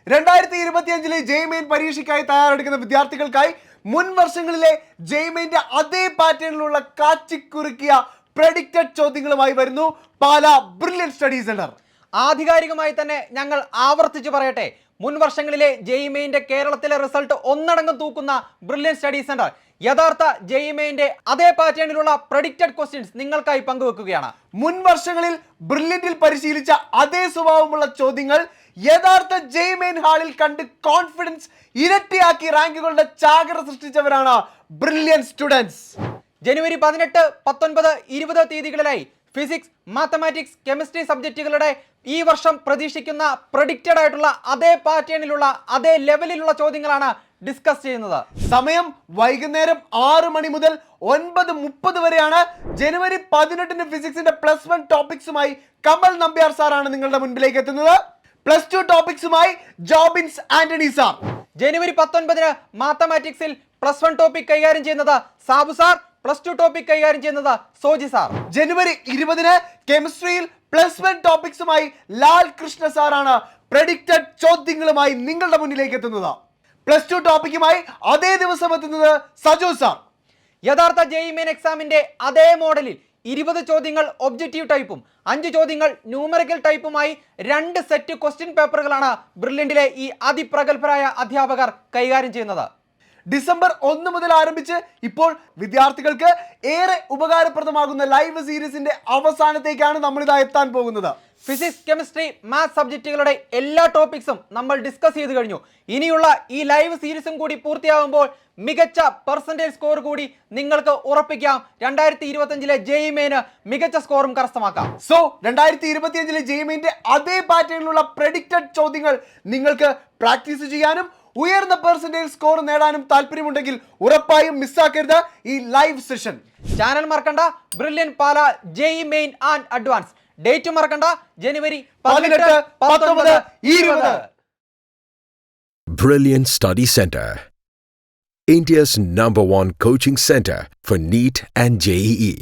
2025 ജെഇമെയിൻ പരീക്ഷയ്ക്കായി തയ്യാറെടുക്കുന്ന വിദ്യാർത്ഥികൾക്കായി മുൻ വർഷങ്ങളിലെ ജെഇമെയിന്റെ അതേ പാറ്റേണിലുള്ള കാച്ചിക്കുറുക്കിയ പ്രെഡിക്റ്റഡ് ചോദ്യങ്ങളുമായി വരുന്നു പാലാ ബ്രില്യൻ സ്റ്റഡി സെന്റർ. ആധികാരികമായി തന്നെ ഞങ്ങൾ ആവർത്തിച്ചു പറയട്ടെ, മുൻ വർഷങ്ങളിലെ ജെഇമെയിന്റെ കേരളത്തിലെ റിസൾട്ട് ഒന്നടങ്കം തൂക്കുന്ന ബ്രില്യൻ സ്റ്റഡി സെന്റർ യഥാർത്ഥ ജെഇമെയിന്റെ അതേ പാറ്റേണിലുള്ള പ്രെഡിക്റ്റഡ് ക്വസ്റ്റ്യൻസ് നിങ്ങൾക്കായി പങ്കുവെക്കുകയാണ്. മുൻ വർഷങ്ങളിൽ ബ്രില്യന്റിൽ പരിശീലിച്ച അതേ സ്വഭാവമുള്ള ചോദ്യങ്ങൾ യഥാർത്ഥ ജെഇമെയിൻ ഹാളിൽ കണ്ട് കോൺഫിഡൻസ് ഇരട്ടിയാക്കി റാങ്കുകളുടെ ചാകര സൃഷ്ടിച്ചവരാണ് ബ്രില്യൻ സ്റ്റുഡൻസ്. ജനുവരി 18, 19, 20 തീയതികളിലായി ഫിസിക്സ്, മാത്തമാറ്റിക്സ്, കെമിസ്ട്രി സബ്ജക്റ്റുകളുടെ ഈ വർഷം പ്രതീക്ഷിക്കുന്ന പ്രഡിക്റ്റഡ് ആയിട്ടുള്ള അതേ പാറ്റേണിലുള്ള അതേ ലെവലിലുള്ള ചോദ്യങ്ങളാണ് ഡിസ്കസ് ചെയ്യുന്നത്. സമയം വൈകുന്നേരം 6 മണി മുതൽ 9:30 വരെയാണ്. ജനുവരി 18 ഫിസിക്സിന്റെ +1 ടോപ്പിക്സുമായി കമൽ നമ്പ്യാർ സാറാണ് നിങ്ങളുടെ മുൻപിലേക്ക് എത്തുന്നത്. +2 ടോപ്പിക്സുമായി ജോബിൻസ് ആന്റണി സാർ. ജനുവരി 19 മാത്തമാറ്റിക്സിൽ +1 ടോപ്പിക് കൈകാര്യം ചെയ്യുന്നത് സാബു സാർ, +2 ടോപ്പിക് കൈകാര്യം ചെയ്യുന്നത് സോജി സാർ. ജനുവരി 20 കെമിസ്ട്രിയിൽ +1 ടോപ്പിക്സുമായി ലാൽ കൃഷ്ണ സാറാണ് പ്രെഡിക്റ്റഡ് ചോദ്യങ്ങളുമായി നിങ്ങളുടെ മുന്നിലേക്ക് എത്തുന്നത്. +2 ടോപ്പിക്കുമായി അതേ ദിവസം എത്തുന്നത് സജു സാർ. യഥാർത്ഥ ജെഇമെയിൻ എക്സാമിന്റെ അതേ മോഡലിൽ 20 ചോദ്യങ്ങൾ ഒബ്ജക്റ്റീവ് ടൈപ്പും 5 ചോദ്യങ്ങൾ ന്യൂമറിക്കൽ ടൈപ്പുമായി 2 സെറ്റ് ക്വസ്റ്റ്യൻ പേപ്പറുകളാണ് ബ്രില്യന്റിലെ ഈ അതിപ്രഗത്ഭരായ അധ്യാപകർ കൈകാര്യം ചെയ്യുന്നത്. ഡിസംബർ 1 മുതൽ ആരംഭിച്ച് ഇപ്പോൾ വിദ്യാർത്ഥികൾക്ക് ഏറെ ഉപകാരപ്രദമാകുന്ന ലൈവ് സീരീസിന്റെ അവസാനത്തേക്കാണ് നമ്മളിതാ എത്താൻ പോകുന്നത്. ഫിസിക്സ്, കെമിസ്ട്രി, മാത്സ് സബ്ജക്റ്റുകളുടെ എല്ലാ ടോപ്പിക്സും നമ്മൾ ഡിസ്കസ് ചെയ്ത് കഴിഞ്ഞു. ഇനിയുള്ള ഈ ലൈവ് സീരീസും കൂടി പൂർത്തിയാകുമ്പോൾ മികച്ച പെർസെന്റേജ് സ്കോർ കൂടി നിങ്ങൾക്ക് ഉറപ്പിക്കാം. 2025 ജെഇമെയിന് മികച്ച സ്കോറും കരസ്ഥമാക്കാം. സോ 2025 ജെഇമെയിന്റെ അതേ പാറ്റേണിലുള്ള പ്രെഡിക്റ്റഡ് ചോദ്യങ്ങൾ നിങ്ങൾക്ക് പ്രാക്ടീസ് ചെയ്യാനും ഉയർന്ന പെർസെന്റേജ് സ്കോർ നേടാനും താല്പര്യമുണ്ടെങ്കിൽ ഉറപ്പായും മിസ്സാക്കരുത് ഈ ലൈവ് സെഷൻ. ചാനൽ മറക്കണ്ട, Brilliant Pala JEE Main and advance. Date മറക്കണ്ട, ജനുവരി 18, 19, 20. Brilliant Study Center, India's #1 coaching center for NEET and JEE.